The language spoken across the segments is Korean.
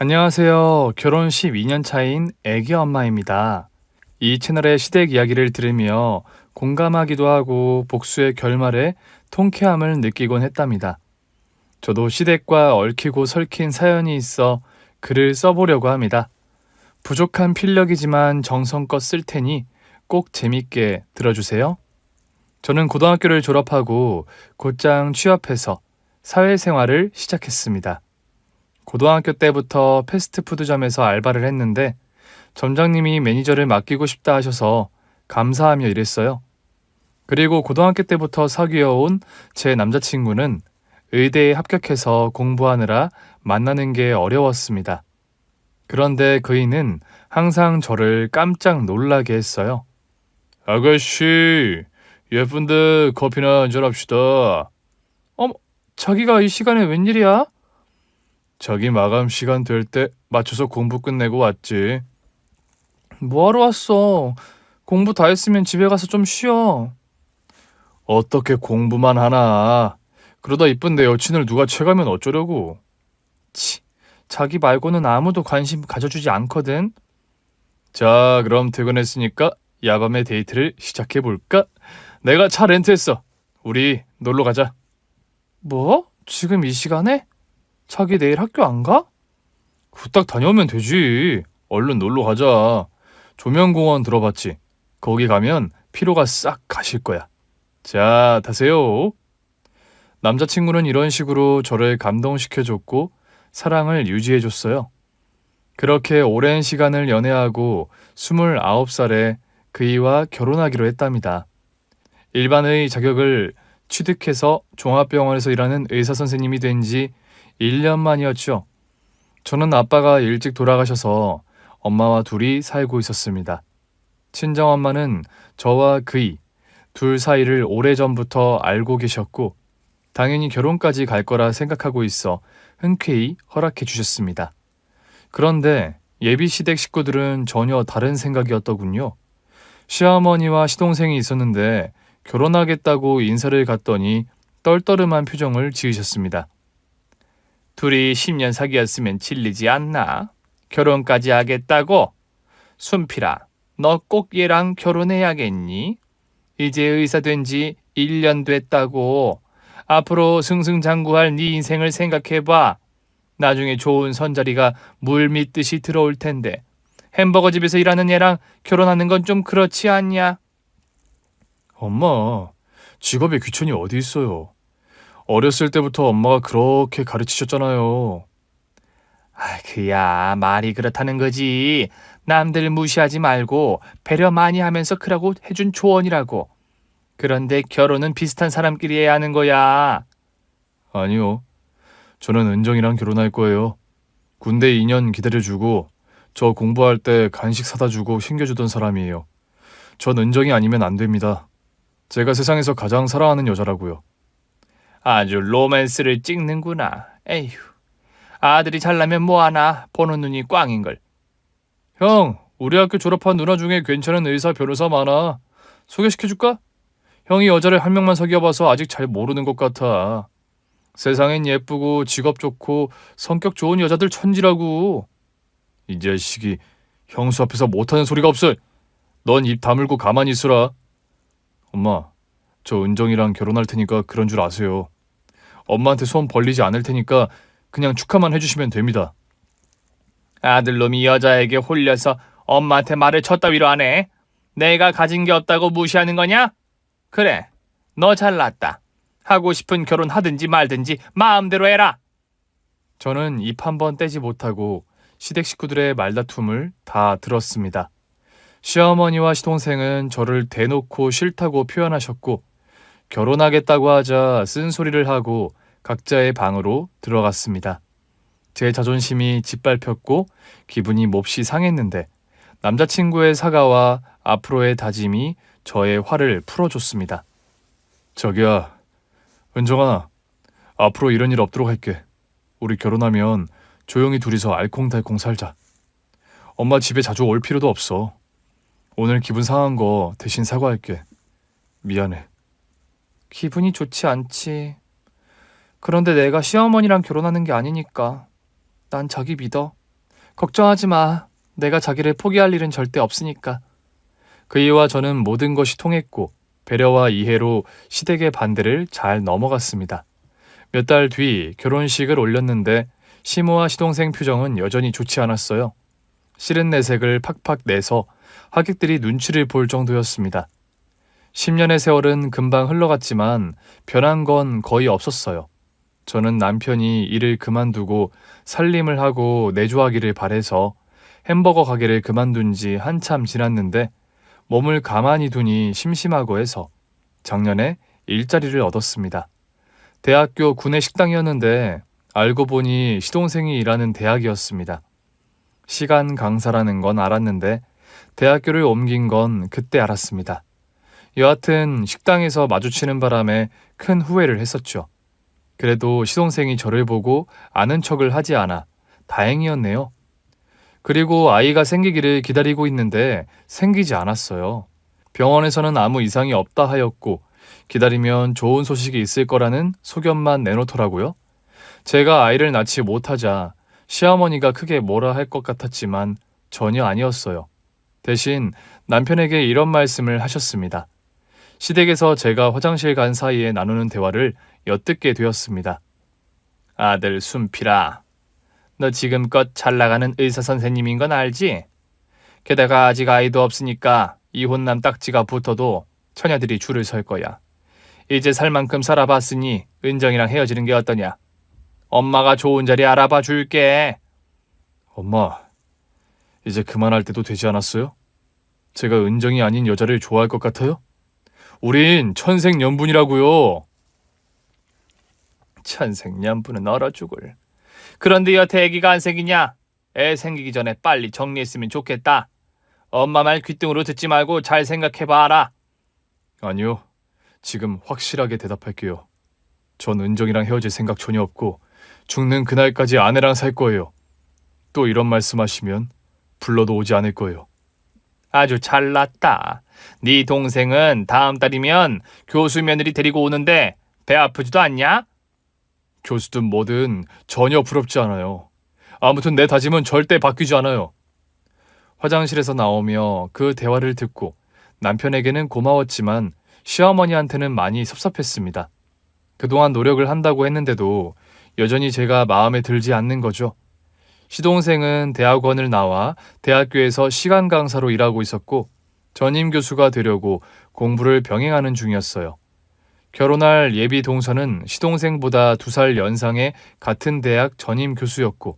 안녕하세요. 결혼 12년 차인 애기 엄마입니다. 이 채널의 시댁 이야기를 들으며 공감하기도 하고 복수의 결말에 통쾌함을 느끼곤 했답니다. 저도 시댁과 얽히고 설킨 사연이 있어 글을 써보려고 합니다. 부족한 필력이지만 정성껏 쓸 테니 꼭 재밌게 들어주세요. 저는 고등학교를 졸업하고 곧장 취업해서 사회생활을 시작했습니다. 고등학교 때부터 패스트푸드점에서 알바를 했는데 점장님이 매니저를 맡기고 싶다 하셔서 감사하며 일했어요. 그리고 고등학교 때부터 사귀어온 제 남자친구는 의대에 합격해서 공부하느라 만나는 게 어려웠습니다. 그런데 그이는 항상 저를 깜짝 놀라게 했어요. 아가씨, 예쁜데 커피나 한잔 합시다. 어머, 자기가 이 시간에 웬일이야? 자기 마감 시간 될 때 맞춰서 공부 끝내고 왔지. 뭐하러 왔어? 공부 다 했으면 집에 가서 좀 쉬어. 어떻게 공부만 하나? 그러다 이쁜 내 여친을 누가 채가면 어쩌려고? 치, 자기 말고는 아무도 관심 가져주지 않거든. 자, 그럼 퇴근했으니까 야밤의 데이트를 시작해볼까? 내가 차 렌트했어. 우리 놀러 가자. 뭐? 지금 이 시간에? 자기 내일 학교 안 가? 후딱 다녀오면 되지. 얼른 놀러 가자. 조명공원 들어봤지? 거기 가면 피로가 싹 가실 거야. 자, 타세요. 남자친구는 이런 식으로 저를 감동시켜줬고 사랑을 유지해줬어요. 그렇게 오랜 시간을 연애하고 29살에 그이와 결혼하기로 했답니다. 일반의 자격을 취득해서 종합병원에서 일하는 의사 선생님이 된 지 1년 만이었죠. 저는 아빠가 일찍 돌아가셔서 엄마와 둘이 살고 있었습니다. 친정엄마는 저와 그이 둘 사이를 오래전부터 알고 계셨고 당연히 결혼까지 갈 거라 생각하고 있어 흔쾌히 허락해 주셨습니다. 그런데 예비 시댁 식구들은 전혀 다른 생각이었더군요. 시어머니와 시동생이 있었는데 결혼하겠다고 인사를 갔더니 떨떠름한 표정을 지으셨습니다. 둘이 10년 사귀었으면 질리지 않나? 결혼까지 하겠다고? 순필아, 너 꼭 얘랑 결혼해야겠니? 이제 의사 된 지 1년 됐다고. 앞으로 승승장구할 네 인생을 생각해봐. 나중에 좋은 선자리가 물 믿듯이 들어올 텐데 햄버거 집에서 일하는 애랑 결혼하는 건 좀 그렇지 않냐? 엄마, 직업에 귀천이 어디 있어요? 어렸을 때부터 엄마가 그렇게 가르치셨잖아요. 그야 말이 그렇다는 거지. 남들 무시하지 말고 배려 많이 하면서 크라고 해준 조언이라고. 그런데 결혼은 비슷한 사람끼리 해야 하는 거야. 아니요. 저는 은정이랑 결혼할 거예요. 군대 2년 기다려주고 저 공부할 때 간식 사다 주고 챙겨주던 사람이에요. 전 은정이 아니면 안 됩니다. 제가 세상에서 가장 사랑하는 여자라고요. 아주 로맨스를 찍는구나. 에휴. 아들이 잘나면 뭐하나 보는 눈이 꽝인걸. 형, 우리 학교 졸업한 누나 중에 괜찮은 의사 변호사 많아. 소개시켜줄까? 형이 여자를 한 명만 사귀어봐서 아직 잘 모르는 것 같아. 세상엔 예쁘고 직업 좋고 성격 좋은 여자들 천지라고. 이 자식이 형수 앞에서 못하는 소리가 없어. 넌 입 다물고 가만히 있으라. 엄마, 저 은정이랑 결혼할 테니까 그런 줄 아세요. 엄마한테 손 벌리지 않을 테니까 그냥 축하만 해주시면 됩니다. 아들놈이 여자에게 홀려서 엄마한테 말을 쳤다위로 하네. 내가 가진 게 없다고 무시하는 거냐? 그래, 너 잘났다. 하고 싶은 결혼 하든지 말든지 마음대로 해라. 저는 입 한 번 떼지 못하고 시댁 식구들의 말다툼을 다 들었습니다. 시어머니와 시동생은 저를 대놓고 싫다고 표현하셨고 결혼하겠다고 하자 쓴소리를 하고 각자의 방으로 들어갔습니다. 제 자존심이 짓밟혔고 기분이 몹시 상했는데 남자친구의 사과와 앞으로의 다짐이 저의 화를 풀어줬습니다. 저기야, 은정아, 앞으로 이런 일 없도록 할게. 우리 결혼하면 조용히 둘이서 알콩달콩 살자. 엄마 집에 자주 올 필요도 없어. 오늘 기분 상한 거 대신 사과할게. 미안해. 기분이 좋지 않지. 그런데 내가 시어머니랑 결혼하는 게 아니니까. 난 자기 믿어. 걱정하지 마. 내가 자기를 포기할 일은 절대 없으니까. 그이와 저는 모든 것이 통했고 배려와 이해로 시댁의 반대를 잘 넘어갔습니다. 몇 달 뒤 결혼식을 올렸는데 시모와 시동생 표정은 여전히 좋지 않았어요. 싫은 내색을 팍팍 내서 하객들이 눈치를 볼 정도였습니다. 10년의 세월은 금방 흘러갔지만 변한 건 거의 없었어요. 저는 남편이 일을 그만두고 살림을 하고 내조하기를 바래서 햄버거 가게를 그만둔 지 한참 지났는데 몸을 가만히 두니 심심하고 해서 작년에 일자리를 얻었습니다. 대학교 구내식당이었는데 알고 보니 시동생이 일하는 대학이었습니다. 시간 강사라는 건 알았는데 대학교를 옮긴 건 그때 알았습니다. 여하튼 식당에서 마주치는 바람에 큰 후회를 했었죠. 그래도 시동생이 저를 보고 아는 척을 하지 않아 다행이었네요. 그리고 아이가 생기기를 기다리고 있는데 생기지 않았어요. 병원에서는 아무 이상이 없다 하였고 기다리면 좋은 소식이 있을 거라는 소견만 내놓더라고요. 제가 아이를 낳지 못하자 시어머니가 크게 뭐라 할 것 같았지만 전혀 아니었어요. 대신 남편에게 이런 말씀을 하셨습니다. 시댁에서 제가 화장실 간 사이에 나누는 대화를 엿듣게 되었습니다. 아들 순필아, 너 지금껏 잘 나가는 의사 선생님인 건 알지? 게다가 아직 아이도 없으니까 이혼남 딱지가 붙어도 처녀들이 줄을 설 거야. 이제 살 만큼 살아봤으니 은정이랑 헤어지는 게 어떠냐? 엄마가 좋은 자리 알아봐 줄게. 엄마, 이제 그만할 때도 되지 않았어요? 제가 은정이 아닌 여자를 좋아할 것 같아요? 우린 천생연분이라고요. 천생연분은 얼어 죽을. 그런데 여태 애기가 안 생기냐? 애 생기기 전에 빨리 정리했으면 좋겠다. 엄마 말 귓등으로 듣지 말고 잘 생각해봐라. 아니요. 지금 확실하게 대답할게요. 전 은정이랑 헤어질 생각 전혀 없고 죽는 그날까지 아내랑 살 거예요. 또 이런 말씀하시면 불러도 오지 않을 거예요. 아주 잘났다. 네 동생은 다음 달이면 교수 며느리 데리고 오는데 배 아프지도 않냐? 교수든 뭐든 전혀 부럽지 않아요. 아무튼 내 다짐은 절대 바뀌지 않아요. 화장실에서 나오며 그 대화를 듣고 남편에게는 고마웠지만 시어머니한테는 많이 섭섭했습니다. 그동안 노력을 한다고 했는데도 여전히 제가 마음에 들지 않는 거죠. 시동생은 대학원을 나와 대학교에서 시간 강사로 일하고 있었고 전임 교수가 되려고 공부를 병행하는 중이었어요. 결혼할 예비 동서는 시동생보다 2살 연상의 같은 대학 전임 교수였고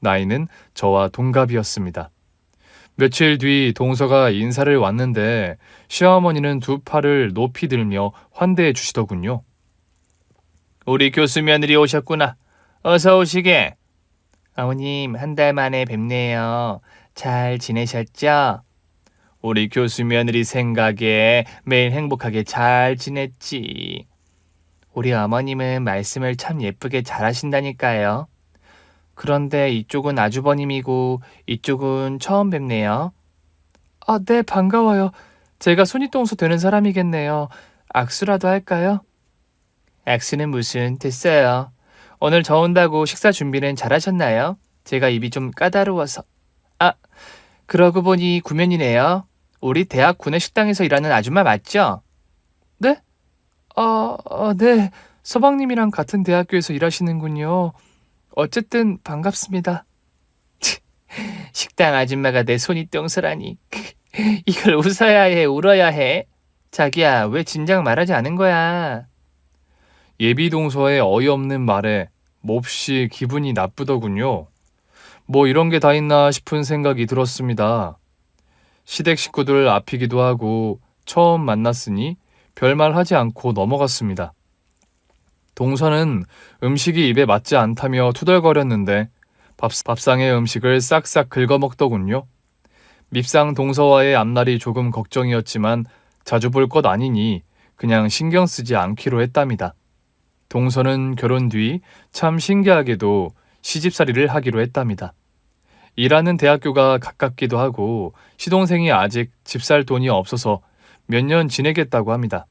나이는 저와 동갑이었습니다. 며칠 뒤 동서가 인사를 왔는데 시어머니는 2팔을 높이 들며 환대해 주시더군요. 우리 교수 며느리 오셨구나. 어서 오시게. 어머님, 1달 만에 뵙네요. 잘 지내셨죠? 우리 교수 며느리 생각에 매일 행복하게 잘 지냈지. 우리 어머님은 말씀을 참 예쁘게 잘하신다니까요. 그런데 이쪽은 아주버님이고 이쪽은 처음 뵙네요. 아, 네, 반가워요. 제가 손윗동서 되는 사람이겠네요. 악수라도 할까요? 악수는 무슨, 됐어요. 오늘 저 온다고 식사 준비는 잘하셨나요? 제가 입이 좀 까다로워서. 아, 그러고 보니 구면이네요. 우리 대학 구내식당에서 일하는 아줌마 맞죠? 네? 네. 서방님이랑 같은 대학교에서 일하시는군요. 어쨌든 반갑습니다. 식당 아줌마가 내 손윗동서라니. 이걸 웃어야 해, 울어야 해? 자기야, 왜 진작 말하지 않은 거야? 예비 동서의 어이없는 말에 몹시 기분이 나쁘더군요. 뭐 이런 게 다 있나 싶은 생각이 들었습니다. 시댁 식구들 앞이기도 하고 처음 만났으니 별말 하지 않고 넘어갔습니다. 동서는 음식이 입에 맞지 않다며 투덜거렸는데 밥상의 음식을 싹싹 긁어먹더군요. 밉상 동서와의 앞날이 조금 걱정이었지만 자주 볼 것 아니니 그냥 신경 쓰지 않기로 했답니다. 동서는 결혼 뒤 참 신기하게도 시집살이를 하기로 했답니다. 일하는 대학교가 가깝기도 하고 시동생이 아직 집 살 돈이 없어서 몇 년 지내겠다고 합니다.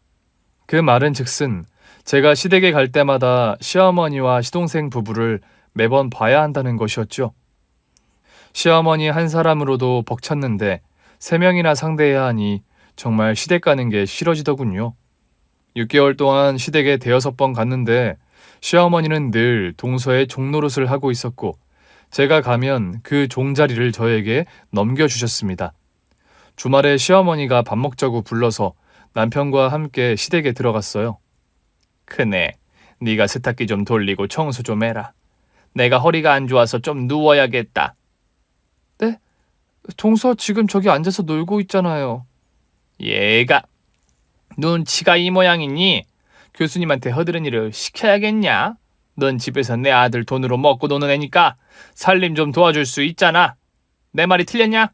그 말은 즉슨 제가 시댁에 갈 때마다 시어머니와 시동생 부부를 매번 봐야 한다는 것이었죠. 시어머니 한 사람으로도 벅찼는데 3명이나 상대해야 하니 정말 시댁 가는 게 싫어지더군요. 6개월 동안 시댁에 5번 갔는데 시어머니는 늘 동서에 종노릇을 하고 있었고 제가 가면 그 종자리를 저에게 넘겨주셨습니다. 주말에 시어머니가 밥 먹자고 불러서 남편과 함께 시댁에 들어갔어요. 크네, 네가 세탁기 좀 돌리고 청소 좀 해라. 내가 허리가 안 좋아서 좀 누워야겠다. 네? 동서 지금 저기 앉아서 놀고 있잖아요. 얘가 눈치가 이 모양이니 교수님한테 허드렛 일을 시켜야겠냐? 넌 집에서 내 아들 돈으로 먹고 노는 애니까 살림 좀 도와줄 수 있잖아. 내 말이 틀렸냐?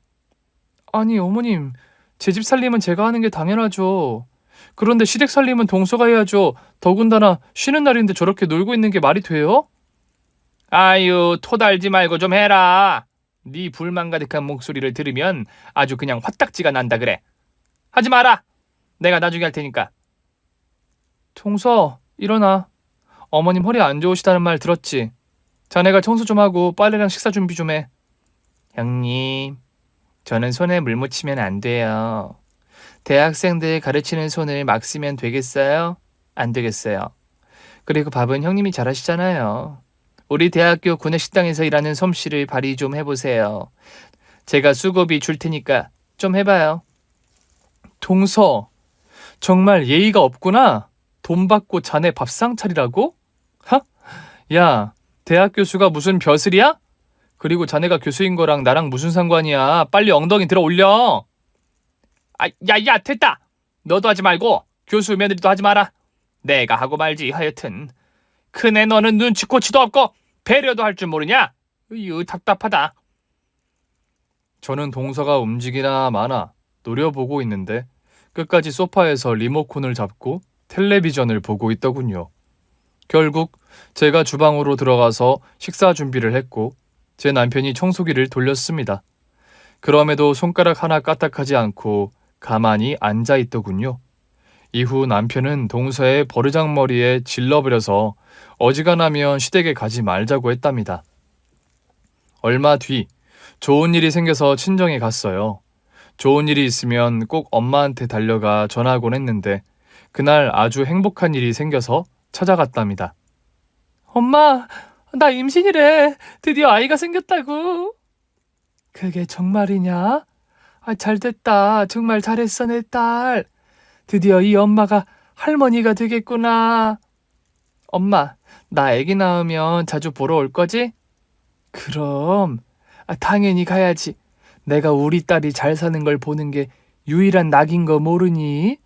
아니 어머님, 제 집 살림은 제가 하는 게 당연하죠. 그런데 시댁 살림은 동서가 해야죠. 더군다나 쉬는 날인데 저렇게 놀고 있는 게 말이 돼요? 아유, 토달지 말고 좀 해라. 네 불만 가득한 목소리를 들으면 아주 그냥 화딱지가 난다 그래. 하지 마라. 내가 나중에 할 테니까. 동서, 일어나. 어머님 허리 안 좋으시다는 말 들었지? 자네가 청소 좀 하고 빨래랑 식사 준비 좀 해. 형님, 저는 손에 물 묻히면 안 돼요. 대학생들 가르치는 손을 막 쓰면 되겠어요? 안 되겠어요. 그리고 밥은 형님이 잘하시잖아요. 우리 대학교 구내식당에서 일하는 솜씨를 발휘 좀 해보세요. 제가 수고비 줄 테니까 좀 해봐요. 동서, 정말 예의가 없구나. 돈 받고 자네 밥상 차리라고? 하? 야, 대학 교수가 무슨 벼슬이야? 그리고 자네가 교수인 거랑 나랑 무슨 상관이야. 빨리 엉덩이 들어 올려. 야, 됐다. 너도 하지 말고 교수 며느리도 하지 마라. 내가 하고 말지 하여튼. 큰애 너는 눈치코치도 없고 배려도 할 줄 모르냐? 으유, 답답하다. 저는 동서가 움직이나 마나 노려보고 있는데 끝까지 소파에서 리모컨을 잡고 텔레비전을 보고 있더군요. 결국 제가 주방으로 들어가서 식사 준비를 했고 제 남편이 청소기를 돌렸습니다. 그럼에도 손가락 하나 까딱하지 않고 가만히 앉아 있더군요. 이후 남편은 동서의 버르장머리에 질러버려서 어지간하면 시댁에 가지 말자고 했답니다. 얼마 뒤 좋은 일이 생겨서 친정에 갔어요. 좋은 일이 있으면 꼭 엄마한테 달려가 전화하곤 했는데 그날 아주 행복한 일이 생겨서 찾아갔답니다. 엄마, 나 임신이래. 드디어 아이가 생겼다고. 그게 정말이냐? 잘됐다. 정말 잘했어, 내 딸. 드디어 이 엄마가 할머니가 되겠구나. 엄마, 나 아기 낳으면 자주 보러 올 거지? 그럼. 당연히 가야지. 내가 우리 딸이 잘 사는 걸 보는 게 유일한 낙인 거 모르니?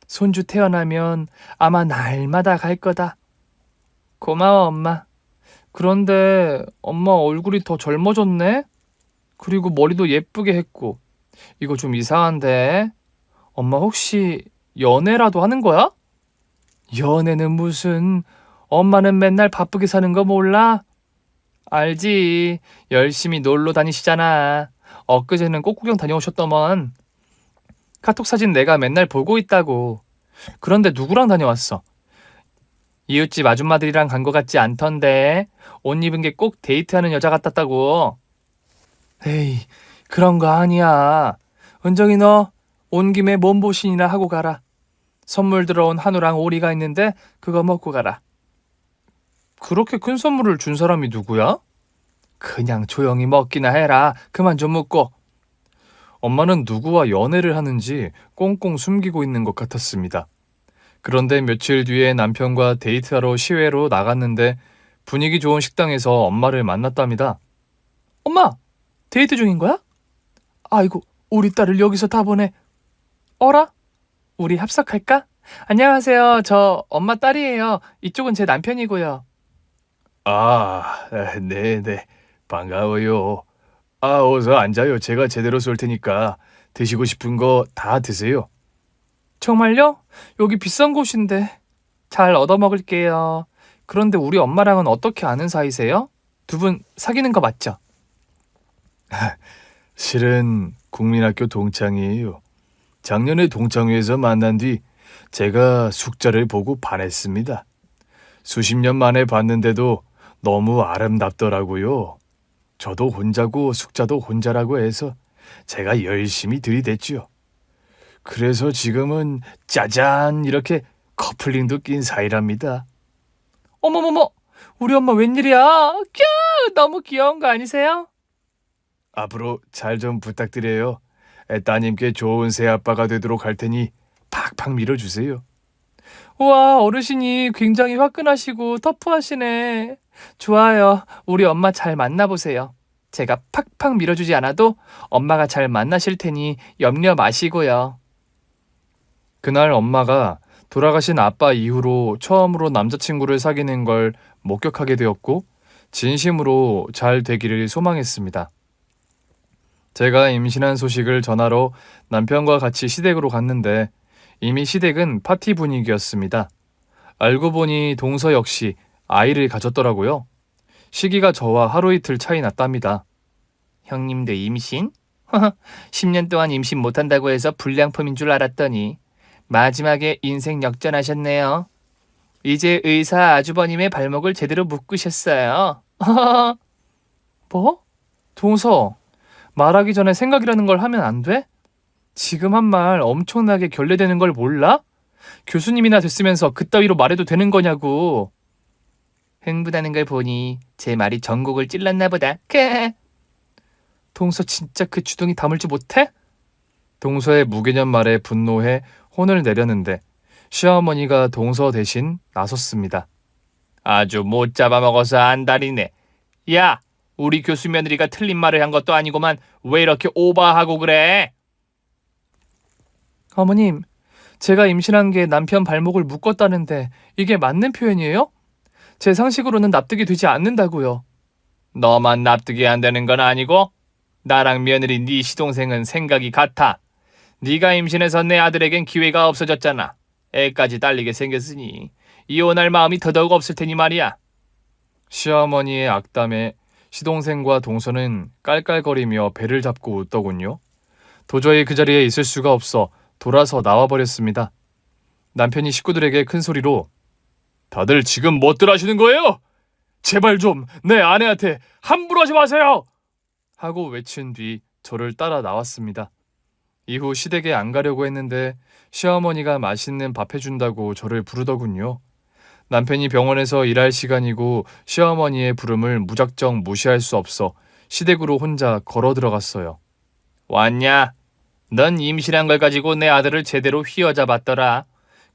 손주 태어나면 아마 날마다 갈 거다. 고마워, 엄마. 그런데 엄마 얼굴이 더 젊어졌네? 그리고 머리도 예쁘게 했고. 이거 좀 이상한데? 엄마 혹시 연애라도 하는 거야? 연애는 무슨, 엄마는 맨날 바쁘게 사는 거 몰라? 알지. 열심히 놀러 다니시잖아. 엊그제는 꽃구경 다녀오셨더만. 카톡 사진 내가 맨날 보고 있다고. 그런데 누구랑 다녀왔어? 이웃집 아줌마들이랑 간 거 같지 않던데. 옷 입은 게 꼭 데이트하는 여자 같았다고. 에이, 그런 거 아니야. 은정이 너 온 김에 몸보신이나 하고 가라. 선물 들어온 한우랑 오리가 있는데 그거 먹고 가라. 그렇게 큰 선물을 준 사람이 누구야? 그냥 조용히 먹기나 해라. 그만 좀 묻고. 엄마는 누구와 연애를 하는지 꽁꽁 숨기고 있는 것 같았습니다. 그런데 며칠 뒤에 남편과 데이트하러 시외로 나갔는데 분위기 좋은 식당에서 엄마를 만났답니다. 엄마, 데이트 중인 거야? 아이고, 우리 딸을 여기서 다 보내. 어라? 우리 합석할까? 안녕하세요. 저 엄마 딸이에요. 이쪽은 제 남편이고요. 네네. 반가워요. 어서 앉아요. 제가 제대로 쏠 테니까 드시고 싶은 거 다 드세요. 정말요? 여기 비싼 곳인데. 잘 얻어먹을게요. 그런데 우리 엄마랑은 어떻게 아는 사이세요? 두 분 사귀는 거 맞죠? 실은 국민학교 동창이에요. 작년에 동창회에서 만난 뒤 제가 숙자를 보고 반했습니다. 수십 년 만에 봤는데도 너무 아름답더라고요. 저도 혼자고 숙자도 혼자라고 해서 제가 열심히 들이댔지요. 그래서 지금은 짜잔 이렇게 커플링도 낀 사이랍니다. 어머머머, 우리 엄마 웬일이야? 뀨, 너무 귀여운 거 아니세요? 앞으로 잘 좀 부탁드려요. 따님께 좋은 새아빠가 되도록 할 테니 팍팍 밀어주세요. 우와, 어르신이 굉장히 화끈하시고 터프하시네. 좋아요. 우리 엄마 잘 만나보세요. 제가 팍팍 밀어주지 않아도 엄마가 잘 만나실 테니 염려 마시고요. 그날 엄마가 돌아가신 아빠 이후로 처음으로 남자친구를 사귀는 걸 목격하게 되었고 진심으로 잘 되기를 소망했습니다. 제가 임신한 소식을 전하러 남편과 같이 시댁으로 갔는데 이미 시댁은 파티 분위기였습니다. 알고 보니 동서 역시 아이를 가졌더라고요. 시기가 저와 하루 이틀 차이 났답니다. 형님도 임신? 10년 동안 임신 못한다고 해서 불량품인 줄 알았더니 마지막에 인생 역전하셨네요. 이제 의사 아주버님의 발목을 제대로 묶으셨어요. 뭐? 동서, 말하기 전에 생각이라는 걸 하면 안 돼? 지금 한 말 엄청나게 결례되는 걸 몰라? 교수님이나 됐으면서 그따위로 말해도 되는 거냐고. 흥분하는 걸 보니 제 말이 전곡을 찔렀나 보다. 동서 진짜 그 주둥이 다물지 못해? 동서의 무개념 말에 분노해 혼을 내렸는데 시어머니가 동서 대신 나섰습니다. 아주 못 잡아먹어서 안달이네. 야, 우리 교수 며느리가 틀린 말을 한 것도 아니고만 왜 이렇게 오버하고 그래? 어머님, 제가 임신한 게 남편 발목을 묶었다는데 이게 맞는 표현이에요? 제 상식으로는 납득이 되지 않는다고요. 너만 납득이 안 되는 건 아니고 나랑 며느리 네 시동생은 생각이 같아. 네가 임신해서 내 아들에겐 기회가 없어졌잖아. 애까지 딸리게 생겼으니 이혼할 마음이 더더욱 없을 테니 말이야. 시어머니의 악담에 시동생과 동서는 깔깔거리며 배를 잡고 웃더군요. 도저히 그 자리에 있을 수가 없어 돌아서 나와버렸습니다. 남편이 식구들에게 큰 소리로 다들 지금 뭐들 하시는 거예요? 제발 좀 내 아내한테 함부로 하지 마세요! 하고 외친 뒤 저를 따라 나왔습니다. 이후 시댁에 안 가려고 했는데 시어머니가 맛있는 밥 해준다고 저를 부르더군요. 남편이 병원에서 일할 시간이고 시어머니의 부름을 무작정 무시할 수 없어 시댁으로 혼자 걸어 들어갔어요. 왔냐? 넌 임신한 걸 가지고 내 아들을 제대로 휘어잡았더라.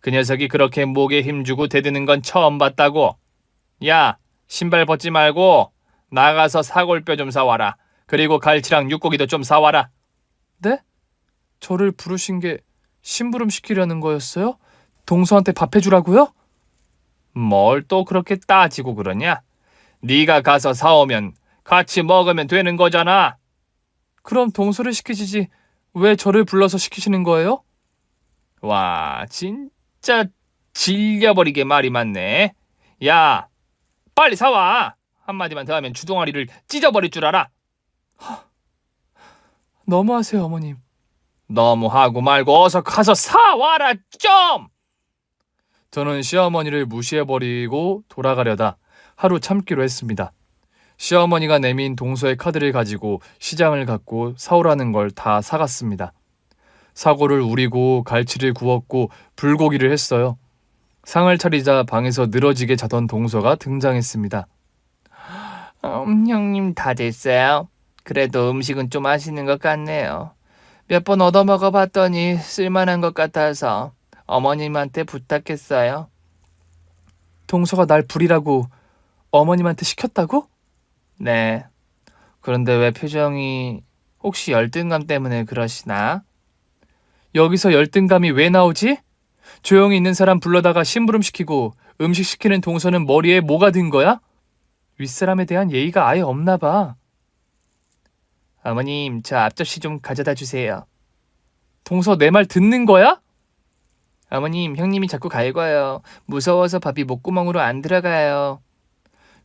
그 녀석이 그렇게 목에 힘주고 대드는 건 처음 봤다고. 야, 신발 벗지 말고 나가서 사골뼈 좀 사와라. 그리고 갈치랑 육고기도 좀 사와라. 네? 저를 부르신 게 심부름 시키려는 거였어요? 동서한테 밥 해주라고요? 뭘 또 그렇게 따지고 그러냐? 네가 가서 사오면 같이 먹으면 되는 거잖아. 그럼 동서를 시키시지 왜 저를 불러서 시키시는 거예요? 와, 진짜 질려버리게 말이 많네. 야, 빨리 사와. 한마디만 더 하면 주둥아리를 찢어버릴 줄 알아. 너무하세요, 어머님. 너무하고 말고 어서 가서 사와라 좀! 저는 시어머니를 무시해버리고 돌아가려다 하루 참기로 했습니다. 시어머니가 내민 동서의 카드를 가지고 시장을 갔고 사오라는 걸 다 사갔습니다. 사고를 우리고 갈치를 구웠고 불고기를 했어요. 상을 차리자 방에서 늘어지게 자던 동서가 등장했습니다. 형님 다 됐어요. 그래도 음식은 좀 하시는 것 같네요. 몇 번 얻어먹어 봤더니 쓸만한 것 같아서 어머님한테 부탁했어요. 동서가 날 부리라고 어머님한테 시켰다고? 네. 그런데 왜 표정이 혹시 열등감 때문에 그러시나? 여기서 열등감이 왜 나오지? 조용히 있는 사람 불러다가 심부름 시키고 음식 시키는 동서는 머리에 뭐가 든 거야? 윗사람에 대한 예의가 아예 없나 봐. 어머님, 저 앞접시 좀 가져다 주세요. 동서 내 말 듣는 거야? 어머님, 형님이 자꾸 갈궈요. 무서워서 밥이 목구멍으로 안 들어가요.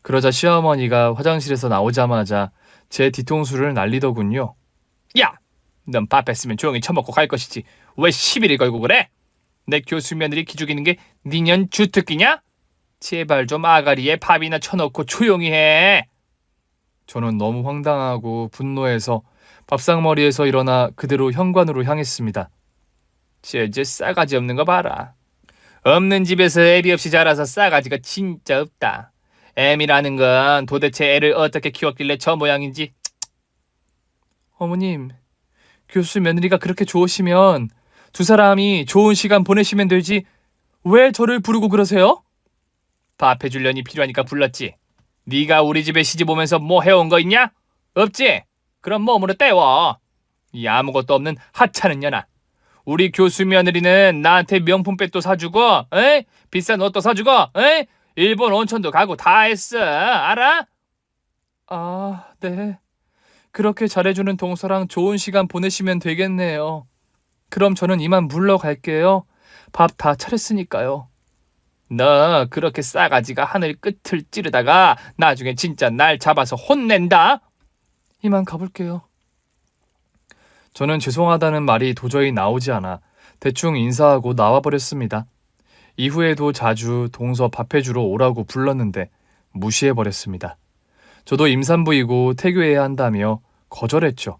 그러자 시어머니가 화장실에서 나오자마자 제 뒤통수를 날리더군요. 야! 넌 밥 했으면 조용히 처먹고 갈 것이지. 왜 시비를 걸고 그래? 내 교수 며느리 기죽이는 게 니년 주특기냐? 제발 좀 아가리에 밥이나 쳐놓고 조용히 해. 저는 너무 황당하고 분노해서 밥상머리에서 일어나 그대로 현관으로 향했습니다. 저 싸가지 없는 거 봐라. 없는 집에서 애비 없이 자라서 싸가지가 진짜 없다. 애미라는 건 도대체 애를 어떻게 키웠길래 저 모양인지. 어머님, 교수 며느리가 그렇게 좋으시면 두 사람이 좋은 시간 보내시면 되지 왜 저를 부르고 그러세요? 밥 해주려니 필요하니까 불렀지. 네가 우리 집에 시집 오면서 뭐 해온 거 있냐? 없지? 그럼 몸으로 때워. 이 아무것도 없는 하찮은 년아. 우리 교수 며느리는 나한테 명품백도 사주고, 에이? 비싼 옷도 사주고, 에이? 일본 온천도 가고 다 했어. 알아? 아, 네. 그렇게 잘해주는 동서랑 좋은 시간 보내시면 되겠네요. 그럼 저는 이만 물러갈게요. 밥 다 차렸으니까요. 너 그렇게 싸가지가 하늘 끝을 찌르다가 나중에 진짜 날 잡아서 혼낸다. 이만 가볼게요. 저는 죄송하다는 말이 도저히 나오지 않아 대충 인사하고 나와버렸습니다. 이후에도 자주 동서 밥해주러 오라고 불렀는데 무시해버렸습니다. 저도 임산부이고 태교해야 한다며 거절했죠.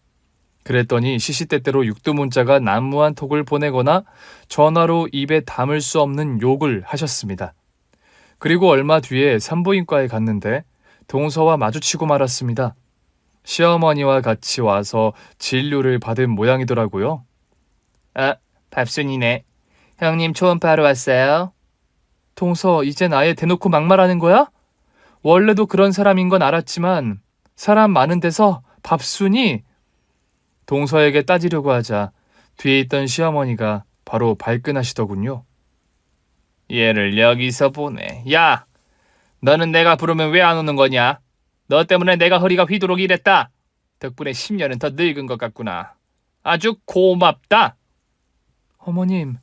그랬더니 시시때때로 육두문자가 난무한 톡을 보내거나 전화로 입에 담을 수 없는 욕을 하셨습니다. 그리고 얼마 뒤에 산부인과에 갔는데 동서와 마주치고 말았습니다. 시어머니와 같이 와서 진료를 받은 모양이더라고요. 밥순이네. 형님 초음파하러 왔어요. 동서, 이젠 아예 대놓고 막말하는 거야? 원래도 그런 사람인 건 알았지만 사람 많은 데서 밥순이? 동서에게 따지려고 하자 뒤에 있던 시어머니가 바로 발끈하시더군요. 얘를 여기서 보내. 야, 너는 내가 부르면 왜 안 오는 거냐? 너 때문에 내가 허리가 휘도록 일했다. 덕분에 10년은 더 늙은 것 같구나. 아주 고맙다. 어머님,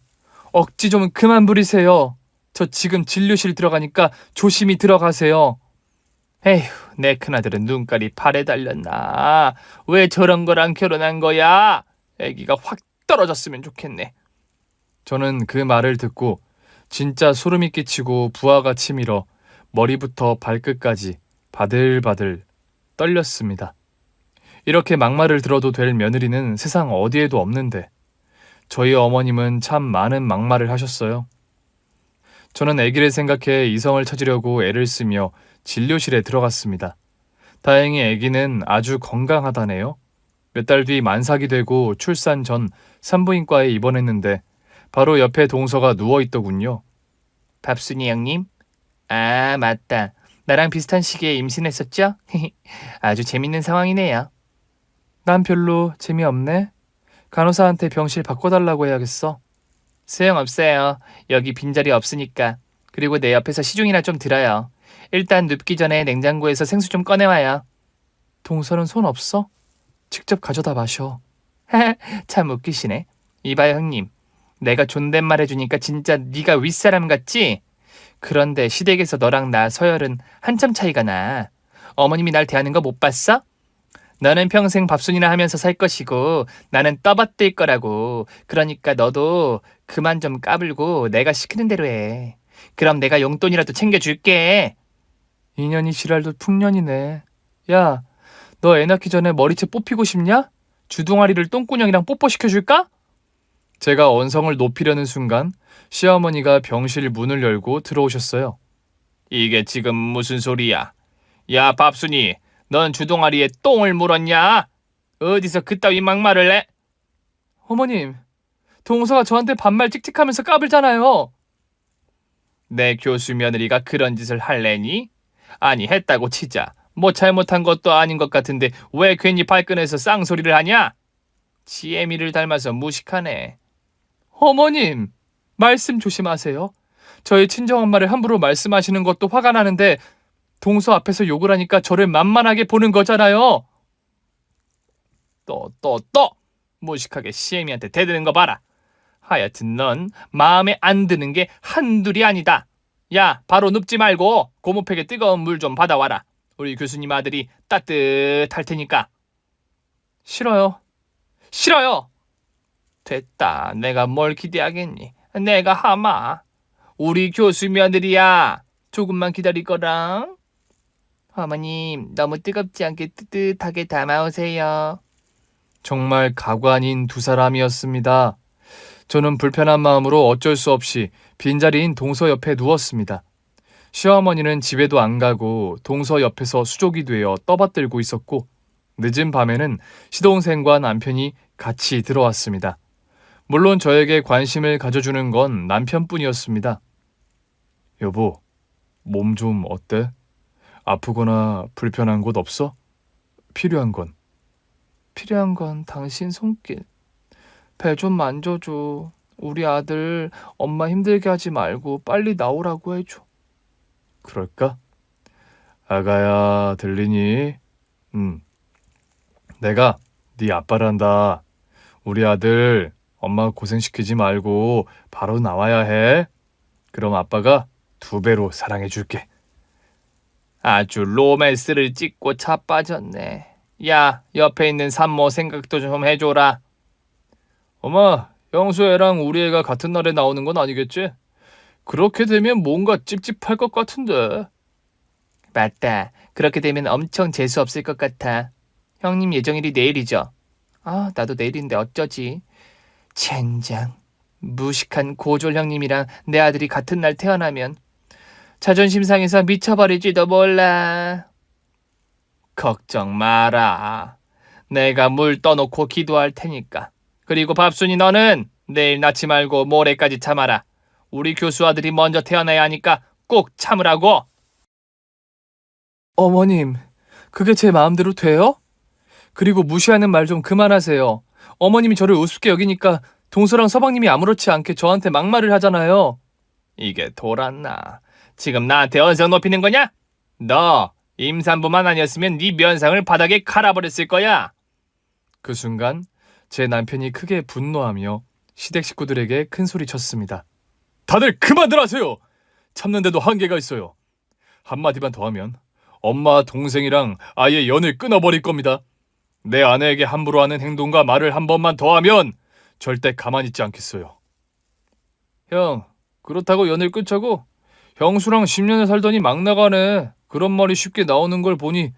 억지 좀 그만 부리세요. 저 지금 진료실 들어가니까 조심히 들어가세요. 에휴, 내 큰아들은 눈깔이 팔에 달렸나? 왜 저런 거랑 결혼한 거야? 애기가 확 떨어졌으면 좋겠네. 저는 그 말을 듣고 진짜 소름이 끼치고 부하가 치밀어 머리부터 발끝까지 바들바들 떨렸습니다. 이렇게 막말을 들어도 될 며느리는 세상 어디에도 없는데 저희 어머님은 참 많은 막말을 하셨어요. 저는 아기를 생각해 이성을 찾으려고 애를 쓰며 진료실에 들어갔습니다. 다행히 아기는 아주 건강하다네요. 몇 달 뒤 만삭이 되고 출산 전 산부인과에 입원했는데 바로 옆에 동서가 누워있더군요. 밥순이 형님? 아, 맞다. 나랑 비슷한 시기에 임신했었죠? 아주 재밌는 상황이네요. 난 별로 재미없네. 간호사한테 병실 바꿔달라고 해야겠어. 소용없어요. 여기 빈자리 없으니까. 그리고 내 옆에서 시중이나 좀 들어요. 일단 눕기 전에 냉장고에서 생수 좀 꺼내와요. 동서는 손 없어? 직접 가져다 마셔. 참 웃기시네. 이봐요 형님. 내가 존댓말 해주니까 진짜 네가 윗사람 같지? 그런데 시댁에서 너랑 나 서열은 한참 차이가 나. 어머님이 날 대하는 거 못 봤어? 너는 평생 밥순이나 하면서 살 것이고 나는 떠받들 거라고. 그러니까 너도 그만 좀 까불고 내가 시키는 대로 해. 그럼 내가 용돈이라도 챙겨줄게. 인연이 지랄도 풍년이네. 야, 너 애 낳기 전에 머리채 뽑히고 싶냐? 주둥아리를 똥구녕이랑 뽀뽀시켜줄까? 제가 언성을 높이려는 순간 시어머니가 병실 문을 열고 들어오셨어요. 이게 지금 무슨 소리야? 야 밥순이, 넌 주둥아리에 똥을 물었냐? 어디서 그따위 막말을 해? 어머님, 동서가 저한테 반말 찍찍하면서 까불잖아요. 내 교수 며느리가 그런 짓을 할래니? 아니 했다고 치자. 뭐 잘못한 것도 아닌 것 같은데 왜 괜히 발끈해서 쌍소리를 하냐? 지혜미를 닮아서 무식하네. 어머님, 말씀 조심하세요. 저희 친정엄마를 함부로 말씀하시는 것도 화가 나는데 동서 앞에서 욕을 하니까 저를 만만하게 보는 거잖아요. 또 무식하게 시애미한테 대드는 거 봐라. 하여튼 넌 마음에 안 드는 게 한둘이 아니다. 야, 바로 눕지 말고 고무팩에 뜨거운 물 좀 받아와라. 우리 교수님 아들이 따뜻할 테니까. 싫어요. 싫어요. 됐다. 내가 뭘 기대하겠니? 내가 하마. 우리 교수 며느리야. 조금만 기다리거라. 어머님, 너무 뜨겁지 않게 뜨뜻하게 담아오세요. 정말 가관 아닌 두 사람이었습니다. 저는 불편한 마음으로 어쩔 수 없이 빈자리인 동서 옆에 누웠습니다. 시어머니는 집에도 안 가고 동서 옆에서 수족이 되어 떠받들고 있었고, 늦은 밤에는 시동생과 남편이 같이 들어왔습니다. 물론 저에게 관심을 가져주는 건 남편뿐이었습니다. 여보, 몸 좀 어때? 아프거나 불편한 곳 없어? 필요한 건? 필요한 건 당신 손길. 배 좀 만져줘. 우리 아들 엄마 힘들게 하지 말고 빨리 나오라고 해줘. 그럴까? 아가야, 들리니? 내가 네 아빠란다. 우리 아들 엄마 고생시키지 말고 바로 나와야 해. 그럼 아빠가 2배로 사랑해줄게. 아주 로맨스를 찍고 자빠졌네. 야, 옆에 있는 산모 생각도 좀 해줘라. 엄마, 형수 애랑 우리 애가 같은 날에 나오는 건 아니겠지? 그렇게 되면 뭔가 찝찝할 것 같은데. 맞다. 그렇게 되면 엄청 재수 없을 것 같아. 형님 예정일이 내일이죠. 아, 나도 내일인데 어쩌지. 젠장. 무식한 고졸 형님이랑 내 아들이 같은 날 태어나면 자존심 상해서 미쳐버릴지도 몰라. 걱정 마라. 내가 물 떠놓고 기도할 테니까. 그리고 밥순이 너는 내일 낳지 말고 모레까지 참아라. 우리 교수 아들이 먼저 태어나야 하니까 꼭 참으라고. 어머님, 그게 제 마음대로 돼요? 그리고 무시하는 말 좀 그만하세요. 어머님이 저를 우습게 여기니까 동서랑 서방님이 아무렇지 않게 저한테 막말을 하잖아요. 이게 돌았나. 지금 나한테 언성 높이는 거냐? 너 임산부만 아니었으면 네 면상을 바닥에 갈아버렸을 거야. 그 순간 제 남편이 크게 분노하며 시댁 식구들에게 큰 소리 쳤습니다. 다들 그만들 하세요. 참는데도 한계가 있어요. 한마디만 더 하면 엄마 동생이랑 아예 연을 끊어버릴 겁니다. 내 아내에게 함부로 하는 행동과 말을 한 번만 더 하면 절대 가만히 있지 않겠어요. 형, 그렇다고 연을 끊자고? 형수랑 10년을 살더니 막 나가네. 그런 말이 쉽게 나오는 걸 보니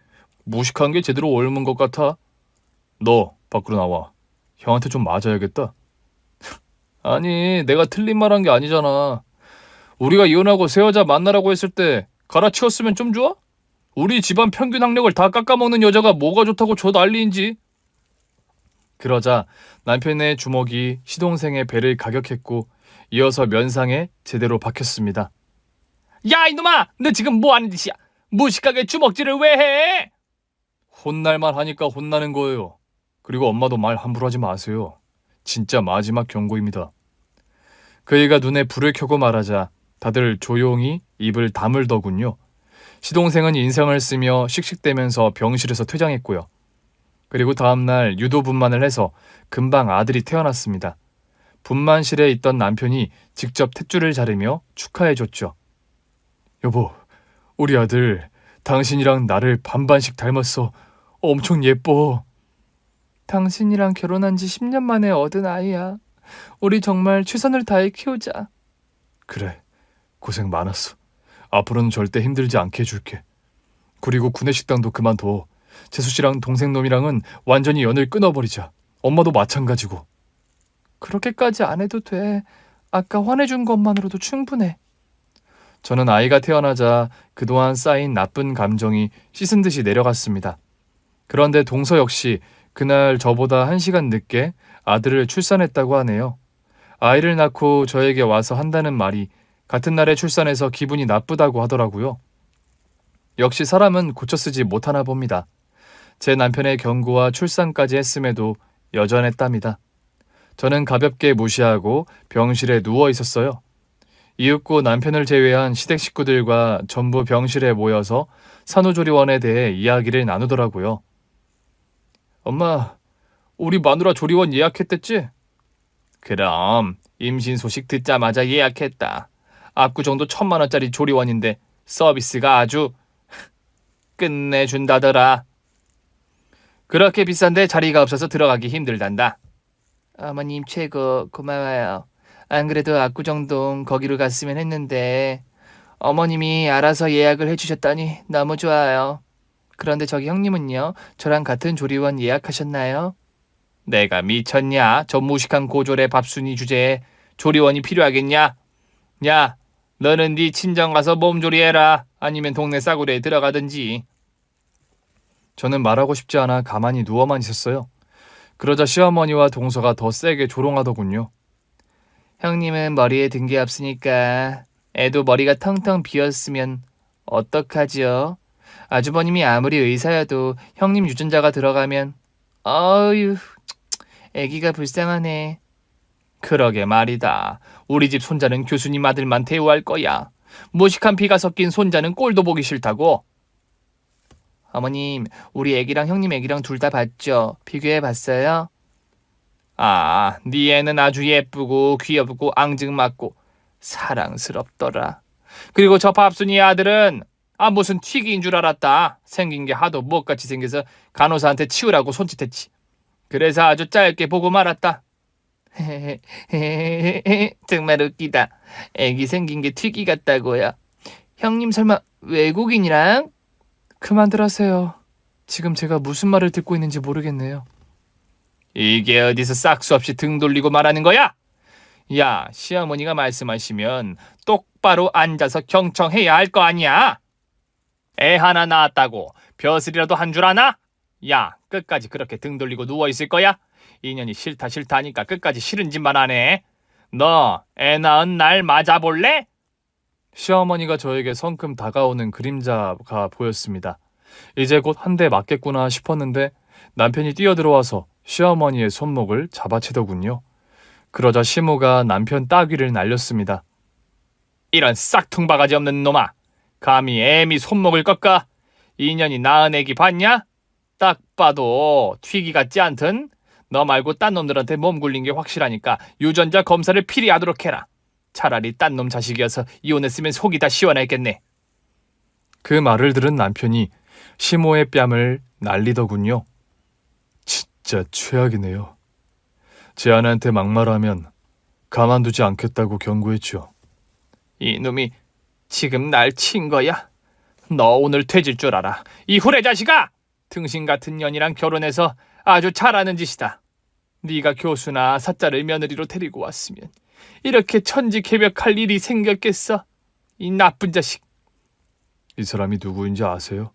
무식한 게 제대로 옮은 것 같아. 너 밖으로 나와. 형한테 좀 맞아야겠다. 아니, 내가 틀린 말 한 게 아니잖아. 우리가 이혼하고 새 여자 만나라고 했을 때 갈아치웠으면 좀 좋아? 우리 집안 평균 학력을 다 깎아먹는 여자가 뭐가 좋다고 저 난리인지. 그러자 남편의 주먹이 시동생의 배를 가격했고 이어서 면상에 제대로 박혔습니다. 야, 이놈아! 너 지금 뭐 하는 짓이야? 무식하게 주먹질을 왜 해? 혼날만 하니까 혼나는 거예요. 그리고 엄마도 말 함부로 하지 마세요. 진짜 마지막 경고입니다. 그이가 눈에 불을 켜고 말하자 다들 조용히 입을 다물더군요. 시동생은 인상을 쓰며 씩씩대면서 병실에서 퇴장했고요. 그리고 다음날 유도분만을 해서 금방 아들이 태어났습니다. 분만실에 있던 남편이 직접 탯줄을 자르며 축하해줬죠. 여보, 우리 아들 당신이랑 나를 반반씩 닮았어. 엄청 예뻐. 당신이랑 결혼한 지 10년 만에 얻은 아이야. 우리 정말 최선을 다해 키우자. 그래, 고생 많았어. 앞으로는 절대 힘들지 않게 해줄게. 그리고 구내식당도 그만둬. 재수씨랑 동생놈이랑은 완전히 연을 끊어버리자. 엄마도 마찬가지고. 그렇게까지 안 해도 돼. 아까 화내준 것만으로도 충분해. 저는 아이가 태어나자 그동안 쌓인 나쁜 감정이 씻은 듯이 내려갔습니다. 그런데 동서 역시 그날 저보다 1시간 늦게 아들을 출산했다고 하네요. 아이를 낳고 저에게 와서 한다는 말이 같은 날에 출산해서 기분이 나쁘다고 하더라고요. 역시 사람은 고쳐 쓰지 못하나 봅니다. 제 남편의 경고와 출산까지 했음에도 여전했답니다. 저는 가볍게 무시하고 병실에 누워 있었어요. 이윽고 남편을 제외한 시댁 식구들과 전부 병실에 모여서 산후조리원에 대해 이야기를 나누더라고요. 엄마, 우리 마누라 조리원 예약했댔지? 그럼 임신 소식 듣자마자 예약했다. 압구정도 1,000만 원짜리 조리원인데 서비스가 아주 끝내준다더라. 그렇게 비싼데 자리가 없어서 들어가기 힘들단다. 어머님 최고 고마워요. 안 그래도 압구정동 거기로 갔으면 했는데 어머님이 알아서 예약을 해주셨다니 너무 좋아요. 그런데 저기 형님은요? 저랑 같은 조리원 예약하셨나요? 내가 미쳤냐? 저 무식한 고졸의 밥순이 주제에 조리원이 필요하겠냐? 야, 너는 네 친정 가서 몸조리해라. 아니면 동네 싸구려에 들어가든지. 저는 말하고 싶지 않아 가만히 누워만 있었어요. 그러자 시어머니와 동서가 더 세게 조롱하더군요. 형님은 머리에 든 게 없으니까 애도 머리가 텅텅 비었으면 어떡하지요? 아주버님이 아무리 의사여도 형님 유전자가 들어가면 어휴, 애기가 불쌍하네. 그러게 말이다. 우리 집 손자는 교수님 아들만 대우할 거야. 무식한 피가 섞인 손자는 꼴도 보기 싫다고. 어머님, 우리 애기랑 형님 애기랑 둘 다 봤죠? 비교해 봤어요? 아, 네 애는 아주 예쁘고 귀엽고 앙증맞고 사랑스럽더라. 그리고 저 밥순이 아들은 무슨 튀기인 줄 알았다. 생긴 게 하도 못같이 생겨서 간호사한테 치우라고 손짓했지. 그래서 아주 짧게 보고 말았다. 정말 웃기다. 애기 생긴 게 튀기 같다고요. 형님 설마 외국인이랑? 그만들 하세요. 지금 제가 무슨 말을 듣고 있는지 모르겠네요. 이게 어디서 싹수 없이 등 돌리고 말하는 거야? 야, 시어머니가 말씀하시면 똑바로 앉아서 경청해야 할 거 아니야? 애 하나 낳았다고 벼슬이라도 한 줄 아나? 야, 끝까지 그렇게 등 돌리고 누워있을 거야? 인연이 싫다 하니까 끝까지 싫은 짓만 하네. 너 애 낳은 날 맞아볼래? 시어머니가 저에게 성큼 다가오는 그림자가 보였습니다. 이제 곧 한 대 맞겠구나 싶었는데 남편이 뛰어들어와서 시어머니의 손목을 잡아채더군요. 그러자 시모가 남편 따귀를 날렸습니다. 이런 싹퉁바가지 없는 놈아. 감히 애미 손목을 꺾어? 인연이 낳은 애기 봤냐? 딱 봐도 튀기 같지 않든? 너 말고 딴 놈들한테 몸 굴린 게 확실하니까 유전자 검사를 필히 하도록 해라. 차라리 딴 놈 자식이어서 이혼했으면 속이 다 시원했겠네. 그 말을 들은 남편이 시모의 뺨을 날리더군요. 진짜 최악이네요. 제 아내한테 막말하면 가만두지 않겠다고 경고했죠. 이놈이 지금 날 친 거야? 너 오늘 퇴질 줄 알아. 이 후레 자식아! 등신 같은 년이랑 결혼해서 아주 잘하는 짓이다. 네가 교수나 사자를 며느리로 데리고 왔으면 이렇게 천지개벽할 일이 생겼겠어? 이 나쁜 자식. 이 사람이 누구인지 아세요?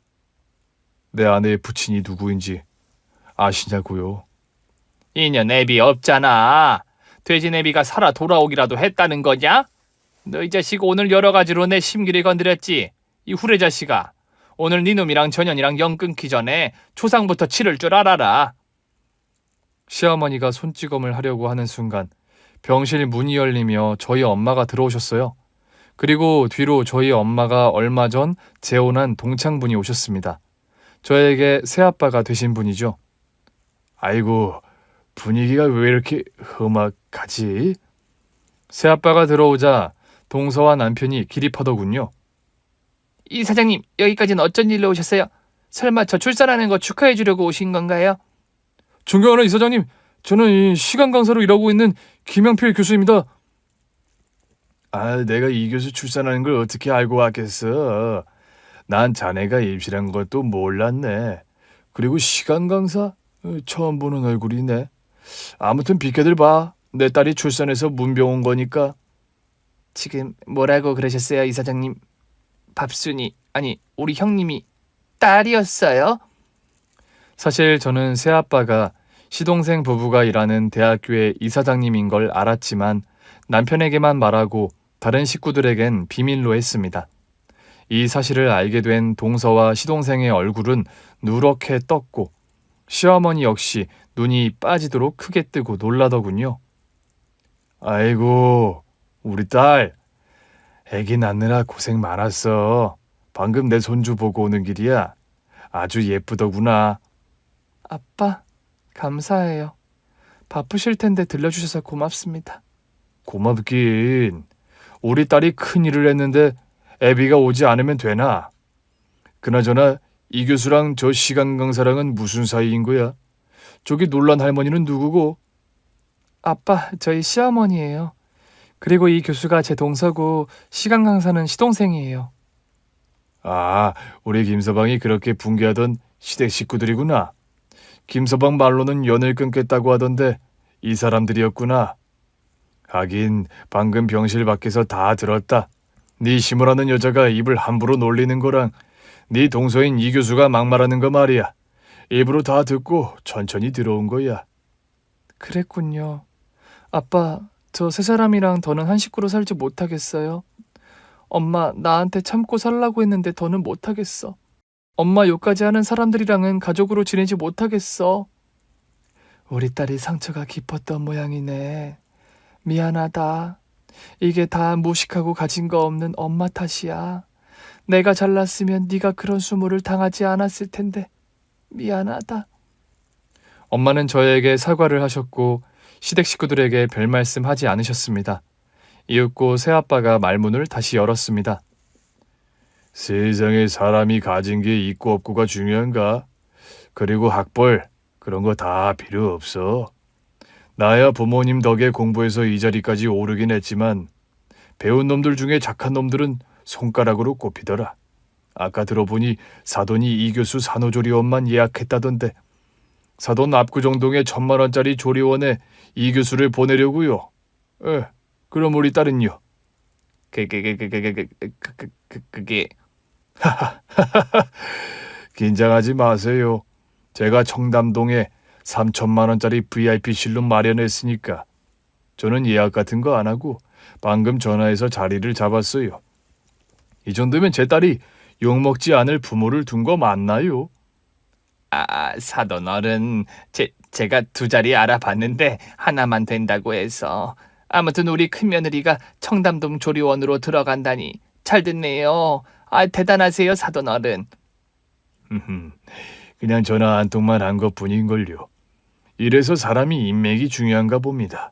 내 아내의 부친이 누구인지 아시냐고요? 인연 애비 없잖아. 돼지 애비가 살아 돌아오기라도 했다는 거냐? 너 이 자식 오늘 여러 가지로 내 심기를 건드렸지? 이 후레 자식아. 오늘 네 놈이랑 전현이랑 영 끊기 전에 초상부터 치를 줄 알아라. 시어머니가 손찌검을 하려고 하는 순간 병실 문이 열리며 저희 엄마가 들어오셨어요. 그리고 뒤로 저희 엄마가 얼마 전 재혼한 동창분이 오셨습니다. 저에게 새아빠가 되신 분이죠. 아이고, 분위기가 왜 이렇게 험악하지? 새아빠가 들어오자 동서와 남편이 기립하더군요. 이 사장님, 여기까지는 어쩐 일로 오셨어요? 설마 저 출산하는 거 축하해 주려고 오신 건가요? 존경하는 이사장님, 저는 이 시간 강사로 일하고 있는 김영필 교수입니다. 아, 내가 이 교수 출산하는 걸 어떻게 알고 왔겠어? 난 자네가 임신한 것도 몰랐네. 그리고 시간 강사? 처음 보는 얼굴이네. 아무튼 비켜들 봐. 내 딸이 출산해서 문병 온 거니까. 지금 뭐라고 그러셨어요, 이 사장님? 밥순이, 아니 우리 형님이 딸이었어요? 사실 저는 새아빠가 시동생 부부가 일하는 대학교의 이사장님인 걸 알았지만 남편에게만 말하고 다른 식구들에겐 비밀로 했습니다. 이 사실을 알게 된 동서와 시동생의 얼굴은 누렇게 떴고 시어머니 역시 눈이 빠지도록 크게 뜨고 놀라더군요. 아이고, 우리 딸, 애기 낳느라 고생 많았어. 방금 내 손주 보고 오는 길이야. 아주 예쁘더구나. 아빠, 감사해요. 바쁘실 텐데 들려주셔서 고맙습니다. 고맙긴. 우리 딸이 큰일을 했는데 애비가 오지 않으면 되나? 그나저나 이 교수랑 저 시간 강사랑은 무슨 사이인 거야? 저기 놀란 할머니는 누구고? 아빠, 저희 시어머니예요. 그리고 이 교수가 제 동서고 시간 강사는 시동생이에요. 아, 우리 김서방이 그렇게 붕괴하던 시댁 식구들이구나. 김서방 말로는 연을 끊겠다고 하던데 이 사람들이었구나. 하긴 방금 병실 밖에서 다 들었다. 네 시무라는 여자가 입을 함부로 놀리는 거랑 네 동서인 이 교수가 막말하는 거 말이야. 일부러 다 듣고 천천히 들어온 거야. 그랬군요. 아빠, 저 세 사람이랑 더는 한 식구로 살지 못하겠어요. 엄마, 나한테 참고 살라고 했는데 더는 못하겠어. 엄마 욕까지 하는 사람들이랑은 가족으로 지내지 못하겠어. 우리 딸이 상처가 깊었던 모양이네. 미안하다. 이게 다 무식하고 가진 거 없는 엄마 탓이야. 내가 잘났으면 네가 그런 수모를 당하지 않았을 텐데. 미안하다. 엄마는 저에게 사과를 하셨고 시댁 식구들에게 별 말씀하지 않으셨습니다. 이윽고 새아빠가 말문을 다시 열었습니다. 세상에 사람이 가진 게 있고 없고가 중요한가? 그리고 학벌 그런 거 다 필요 없어. 나야 부모님 덕에 공부해서 이 자리까지 오르긴 했지만 배운 놈들 중에 착한 놈들은 손가락으로 꼽히더라. 아까 들어보니 사돈이 이 교수 산후조리원만 예약했다던데 사돈 압구정동에 1,000만 원짜리 조리원에 이 교수를 보내려고요. 그럼 우리 딸은요? 그게 긴장하지 마세요. 제가 청담동에 3,000만 원짜리 VIP실로 마련했으니까 저는 예약 같은 거 안 하고 방금 전화해서 자리를 잡았어요. 이 정도면 제 딸이 욕먹지 않을 부모를 둔 거 맞나요? 사돈 어른, 제가 두 자리 알아봤는데 하나만 된다고 해서. 아무튼 우리 큰며느리가 청담동 조리원으로 들어간다니 잘 됐네요. 대단하세요, 사돈 어른. 그냥 전화 한 통만 한 것뿐인걸요. 이래서 사람이 인맥이 중요한가 봅니다.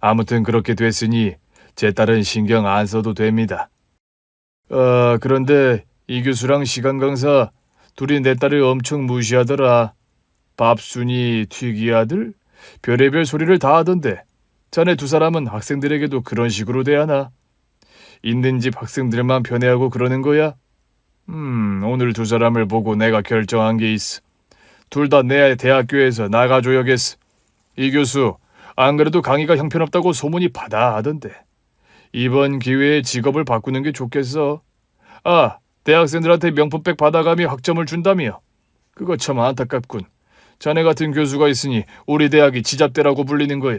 아무튼 그렇게 됐으니 제 딸은 신경 안 써도 됩니다. 그런데 이 교수랑 시간 강사 둘이 내 딸을 엄청 무시하더라. 밥순이 튀기 아들? 별의별 소리를 다 하던데 자네 두 사람은 학생들에게도 그런 식으로 대하나? 있는 집 학생들만 편애하고 그러는 거야? 오늘 두 사람을 보고 내가 결정한 게 있어. 둘 다 내 대학교에서 나가줘야겠어. 이 교수 안 그래도 강의가 형편없다고 소문이 바다하던데 이번 기회에 직업을 바꾸는 게 좋겠어. 대학생들한테 명품백 받아가며 학점을 준다며. 그거 참 안타깝군. 자네 같은 교수가 있으니 우리 대학이 지잡대라고 불리는 거야.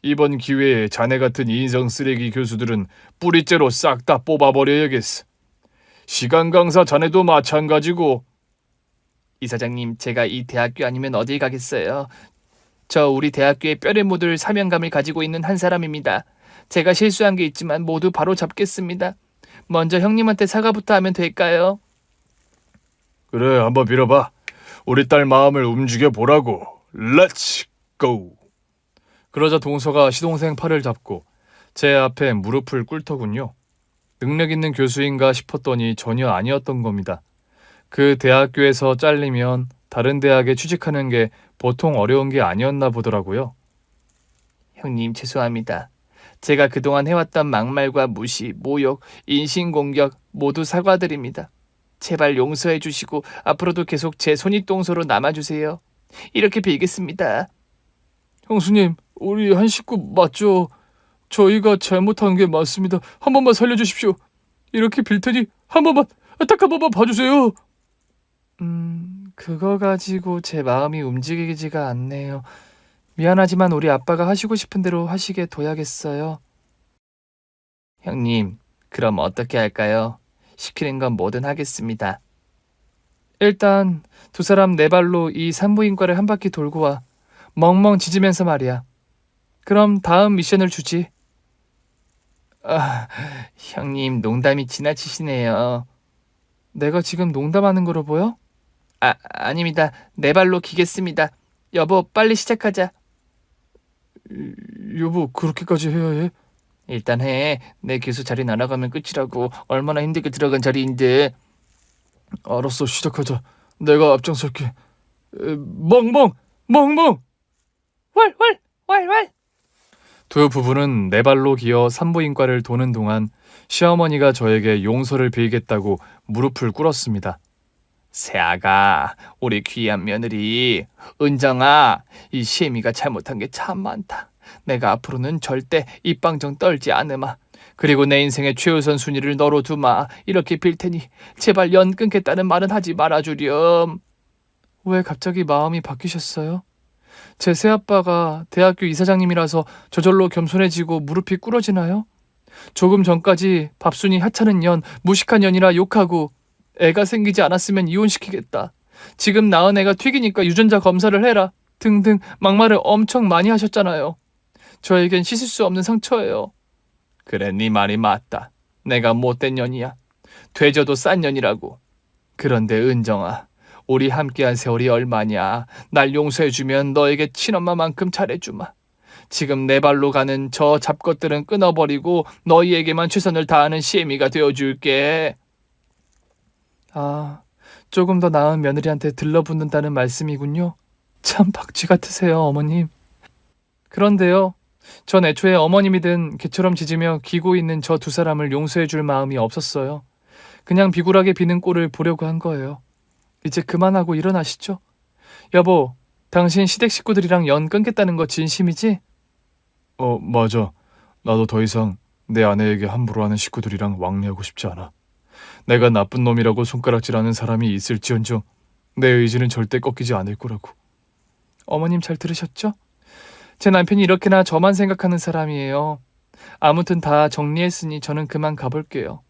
이번 기회에 자네 같은 인성 쓰레기 교수들은 뿌리째로 싹 다 뽑아버려야겠어. 시간 강사 자네도 마찬가지고. 이사장님, 제가 이 대학교 아니면 어딜 가겠어요. 저 우리 대학교에 뼈를 묻을 사명감을 가지고 있는 한 사람입니다. 제가 실수한 게 있지만 모두 바로 잡겠습니다. 먼저 형님한테 사과부터 하면 될까요? 그래, 한번 빌어봐. 우리 딸 마음을 움직여 보라고. 렛츠 고. 그러자 동서가 시동생 팔을 잡고 제 앞에 무릎을 꿇더군요. 능력 있는 교수인가 싶었더니 전혀 아니었던 겁니다. 그 대학교에서 잘리면 다른 대학에 취직하는 게 보통 어려운 게 아니었나 보더라고요. 형님, 죄송합니다. 제가 그동안 해왔던 막말과 무시, 모욕, 인신공격 모두 사과드립니다. 제발 용서해 주시고 앞으로도 계속 제 손윗동서로 남아주세요. 이렇게 빌겠습니다. 형수님, 우리 한 식구 맞죠? 저희가 잘못한 게 맞습니다. 한 번만 살려주십시오. 이렇게 빌 테니 한 번만, 딱 한 번만 봐주세요. 그거 가지고 제 마음이 움직이지가 않네요. 미안하지만 우리 아빠가 하시고 싶은 대로 하시게 둬야겠어요. 형님, 그럼 어떻게 할까요? 시키는 건 뭐든 하겠습니다. 일단 두 사람 네 발로 이 산부인과를 한 바퀴 돌고 와. 멍멍 짖으면서 말이야. 그럼 다음 미션을 주지. 형님, 농담이 지나치시네요. 내가 지금 농담하는 거로 보여? 아닙니다. 네 발로 기겠습니다. 여보, 빨리 시작하자. 여보, 그렇게까지 해야 해? 일단 해. 내 교수 자리 날아가면 끝이라고. 얼마나 힘들게 들어간 자리인데. 알았어, 시작하자. 내가 앞장설게. 멍멍! 멍멍! 왈왈! 왈왈! 두 부부는 네 발로 기어 산부인과를 도는 동안 시어머니가 저에게 용서를 빌겠다고 무릎을 꿇었습니다. 새아가, 우리 귀한 며느리, 은정아, 이 시애미가 잘못한 게 참 많다. 내가 앞으로는 절대 입방정 떨지 않으마. 그리고 내 인생의 최우선 순위를 너로 두마. 이렇게 빌 테니 제발 연 끊겠다는 말은 하지 말아주렴. 왜 갑자기 마음이 바뀌셨어요? 제 새아빠가 대학교 이사장님이라서 저절로 겸손해지고 무릎이 꿇어지나요? 조금 전까지 밥순이 하찮은 년, 무식한 년이라 욕하고 애가 생기지 않았으면 이혼시키겠다. 지금 낳은 애가 튀기니까 유전자 검사를 해라. 등등 막말을 엄청 많이 하셨잖아요. 저에겐 씻을 수 없는 상처예요. 그래, 네 말이 맞다. 내가 못된 년이야. 되져도 싼 년이라고. 그런데 은정아, 우리 함께한 세월이 얼마냐. 날 용서해주면 너에게 친엄마만큼 잘해주마. 지금 내 발로 가는 저 잡것들은 끊어버리고 너희에게만 최선을 다하는 시애미가 되어줄게. 아, 조금 더 나은 며느리한테 들러붙는다는 말씀이군요. 참 박쥐 같으세요, 어머님. 그런데요, 전 애초에 어머님이든 개처럼 짖으며 기고 있는 저 두 사람을 용서해 줄 마음이 없었어요. 그냥 비굴하게 비는 꼴을 보려고 한 거예요. 이제 그만하고 일어나시죠. 여보, 당신 시댁 식구들이랑 연 끊겠다는 거 진심이지? 맞아. 나도 더 이상 내 아내에게 함부로 하는 식구들이랑 왕래하고 싶지 않아. 내가 나쁜 놈이라고 손가락질하는 사람이 있을지언정 내 의지는 절대 꺾이지 않을 거라고. 어머님 잘 들으셨죠? 제 남편이 이렇게나 저만 생각하는 사람이에요. 아무튼 다 정리했으니 저는 그만 가볼게요.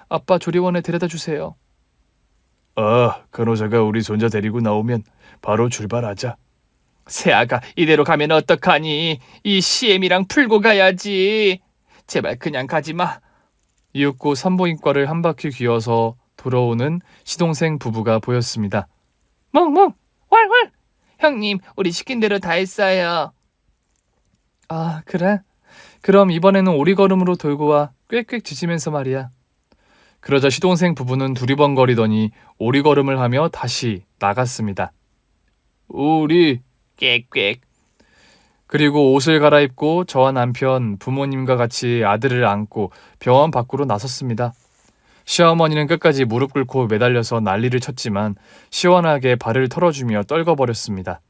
아빠 조리원에 데려다 주세요. 간호사가 우리 손자 데리고 나오면 바로 출발하자. 새아가, 이대로 가면 어떡하니? 이 시애미랑 풀고 가야지. 제발 그냥 가지마. 이윽고 산부인과를 한 바퀴 귀어서 돌아오는 시동생 부부가 보였습니다. 멍멍, 왈왈. 형님, 우리 시킨 대로 다 했어요. 아, 그래? 그럼 이번에는 오리걸음으로 돌고 와. 꽥꽥 짖으면서 말이야. 그러자 시동생 부부는 두리번거리더니 오리걸음을 하며 다시 나갔습니다. 우리 꽥꽥. 그리고 옷을 갈아입고 저와 남편, 부모님과 같이 아들을 안고 병원 밖으로 나섰습니다. 시어머니는 끝까지 무릎 꿇고 매달려서 난리를 쳤지만 시원하게 발을 털어주며 떨궈버렸습니다.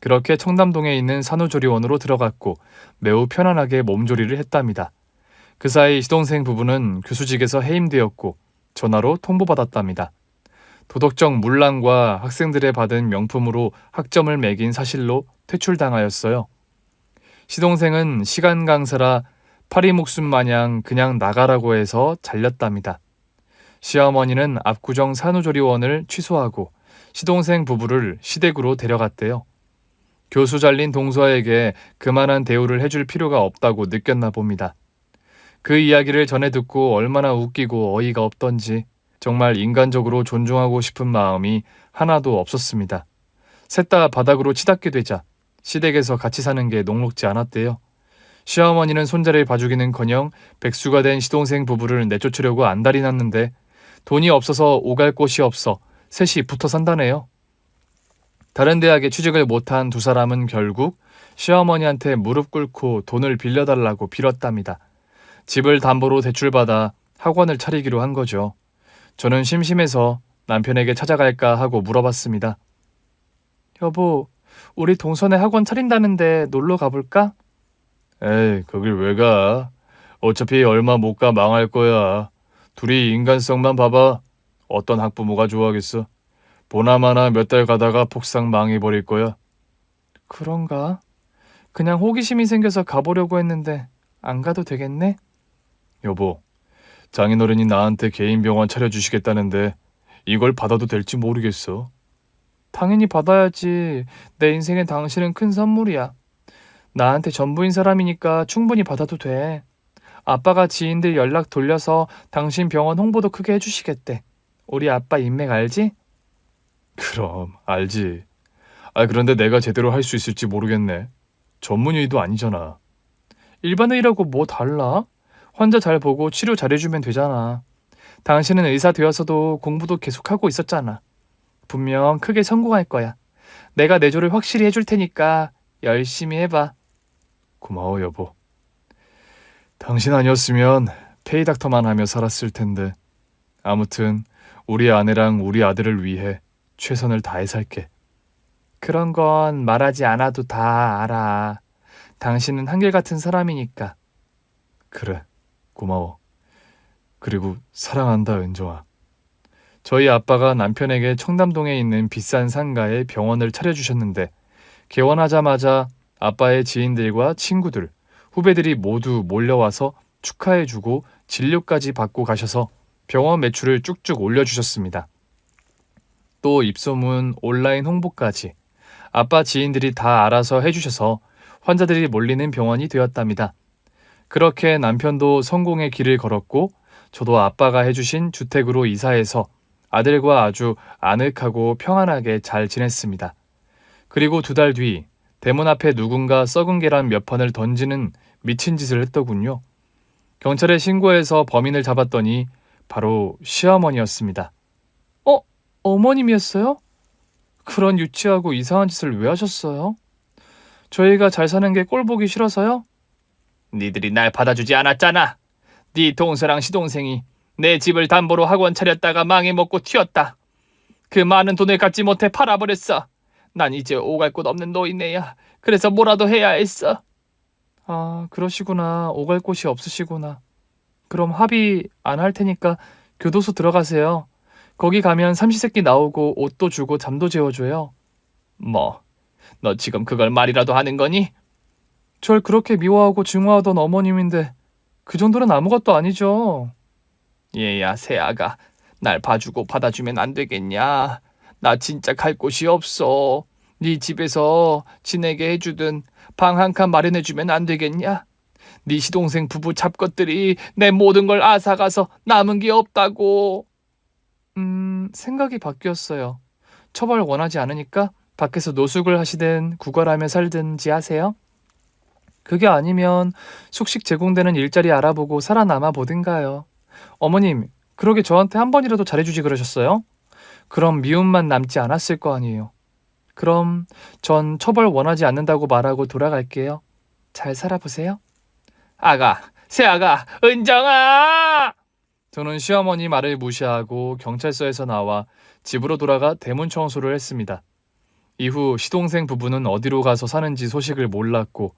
그렇게 청담동에 있는 산후조리원으로 들어갔고 매우 편안하게 몸조리를 했답니다. 그 사이 시동생 부부는 교수직에서 해임되었고 전화로 통보받았답니다. 도덕적 문란과 학생들의 받은 명품으로 학점을 매긴 사실로 퇴출당하였어요. 시동생은 시간 강사라 파리 목숨 마냥 그냥 나가라고 해서 잘렸답니다. 시어머니는 압구정 산후조리원을 취소하고 시동생 부부를 시댁으로 데려갔대요. 교수 잘린 동서에게 그만한 대우를 해줄 필요가 없다고 느꼈나 봅니다. 그 이야기를 전해 듣고 얼마나 웃기고 어이가 없던지 정말 인간적으로 존중하고 싶은 마음이 하나도 없었습니다. 셋 다 바닥으로 치닫게 되자 시댁에서 같이 사는 게 녹록지 않았대요. 시어머니는 손자를 봐주기는커녕 백수가 된 시동생 부부를 내쫓으려고 안달이 났는데 돈이 없어서 오갈 곳이 없어 셋이 붙어 산다네요. 다른 대학에 취직을 못한 두 사람은 결국 시어머니한테 무릎 꿇고 돈을 빌려달라고 빌었답니다. 집을 담보로 대출받아 학원을 차리기로 한 거죠. 저는 심심해서 남편에게 찾아갈까 하고 물어봤습니다. 여보, 우리 동선에 학원 차린다는데 놀러 가볼까? 에이, 거길 왜 가? 어차피 얼마 못 가 망할 거야. 둘이 인간성만 봐봐. 어떤 학부모가 좋아하겠어? 보나마나 몇 달 가다가 폭삭 망해버릴 거야. 그런가? 그냥 호기심이 생겨서 가보려고 했는데 안 가도 되겠네? 여보, 장인어른이 나한테 개인 병원 차려주시겠다는데 이걸 받아도 될지 모르겠어. 당연히 받아야지. 내 인생에 당신은 큰 선물이야. 나한테 전부인 사람이니까 충분히 받아도 돼. 아빠가 지인들 연락 돌려서 당신 병원 홍보도 크게 해주시겠대. 우리 아빠 인맥 알지? 그럼 알지. 그런데 내가 제대로 할 수 있을지 모르겠네. 전문의도 아니잖아. 일반 의라고 뭐 달라? 환자 잘 보고 치료 잘해주면 되잖아. 당신은 의사 되어서도 공부도 계속하고 있었잖아. 분명 크게 성공할 거야. 내가 내조를 확실히 해줄 테니까 열심히 해봐. 고마워 여보. 당신 아니었으면 페이닥터만 하며 살았을 텐데. 아무튼 우리 아내랑 우리 아들을 위해 최선을 다해 살게. 그런 건 말하지 않아도 다 알아. 당신은 한결같은 사람이니까. 그래, 고마워. 그리고 사랑한다, 은정아. 저희 아빠가 남편에게 청담동에 있는 비싼 상가에 병원을 차려주셨는데 개원하자마자 아빠의 지인들과 친구들, 후배들이 모두 몰려와서 축하해주고 진료까지 받고 가셔서 병원 매출을 쭉쭉 올려주셨습니다. 또 입소문, 온라인 홍보까지 아빠 지인들이 다 알아서 해주셔서 환자들이 몰리는 병원이 되었답니다. 그렇게 남편도 성공의 길을 걸었고 저도 아빠가 해주신 주택으로 이사해서 아들과 아주 아늑하고 평안하게 잘 지냈습니다. 그리고 2달 뒤 대문 앞에 누군가 썩은 계란 몇 판을 던지는 미친 짓을 했더군요. 경찰에 신고해서 범인을 잡았더니 바로 시어머니였습니다. 어머님이었어요? 그런 유치하고 이상한 짓을 왜 하셨어요? 저희가 잘 사는 게 꼴보기 싫어서요? 니들이 날 받아주지 않았잖아. 네 동서랑 시동생이 내 집을 담보로 학원 차렸다가 망해먹고 튀었다. 그 많은 돈을 갚지 못해 팔아버렸어. 난 이제 오갈 곳 없는 노인네야. 그래서 뭐라도 해야 했어. 아, 그러시구나. 오갈 곳이 없으시구나. 그럼 합의 안 할 테니까 교도소 들어가세요. 거기 가면 삼시세끼 나오고 옷도 주고 잠도 재워줘요. 뭐, 너 지금 그걸 말이라도 하는 거니? 절 그렇게 미워하고 증오하던 어머님인데 그 정도는 아무것도 아니죠. 얘야, 새아가 날 봐주고 받아주면 안 되겠냐? 나 진짜 갈 곳이 없어. 네 집에서 지내게 해주든 방 한 칸 마련해주면 안 되겠냐? 네 시동생 부부 잡것들이 내 모든 걸 앗아가서 남은 게 없다고. 생각이 바뀌었어요. 처벌 원하지 않으니까 밖에서 노숙을 하시든 구걸하며 살든지 하세요. 그게 아니면 숙식 제공되는 일자리 알아보고 살아남아 보든가요. 어머님, 그러게 저한테 한 번이라도 잘해주지 그러셨어요? 그럼 미움만 남지 않았을 거 아니에요. 그럼 전 처벌 원하지 않는다고 말하고 돌아갈게요. 잘 살아보세요. 아가, 새아가, 은정아! 저는 시어머니 말을 무시하고 경찰서에서 나와 집으로 돌아가 대문 청소를 했습니다. 이후 시동생 부부는 어디로 가서 사는지 소식을 몰랐고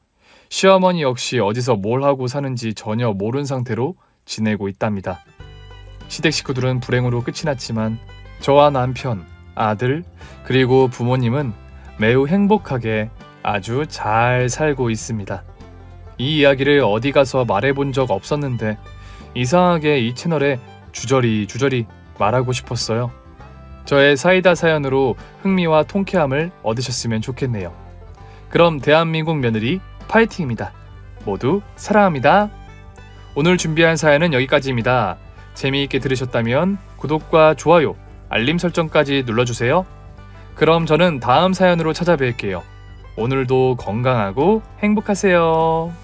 시어머니 역시 어디서 뭘 하고 사는지 전혀 모른 상태로 지내고 있답니다. 시댁 식구들은 불행으로 끝이 났지만 저와 남편, 아들, 그리고 부모님은 매우 행복하게 아주 잘 살고 있습니다. 이 이야기를 어디 가서 말해본 적 없었는데 이상하게 이 채널에 주저리 말하고 싶었어요. 저의 사이다 사연으로 흥미와 통쾌함을 얻으셨으면 좋겠네요. 그럼 대한민국 며느리 파이팅입니다. 모두 사랑합니다. 오늘 준비한 사연은 여기까지입니다. 재미있게 들으셨다면 구독과 좋아요, 알림 설정까지 눌러주세요. 그럼 저는 다음 사연으로 찾아뵐게요. 오늘도 건강하고 행복하세요.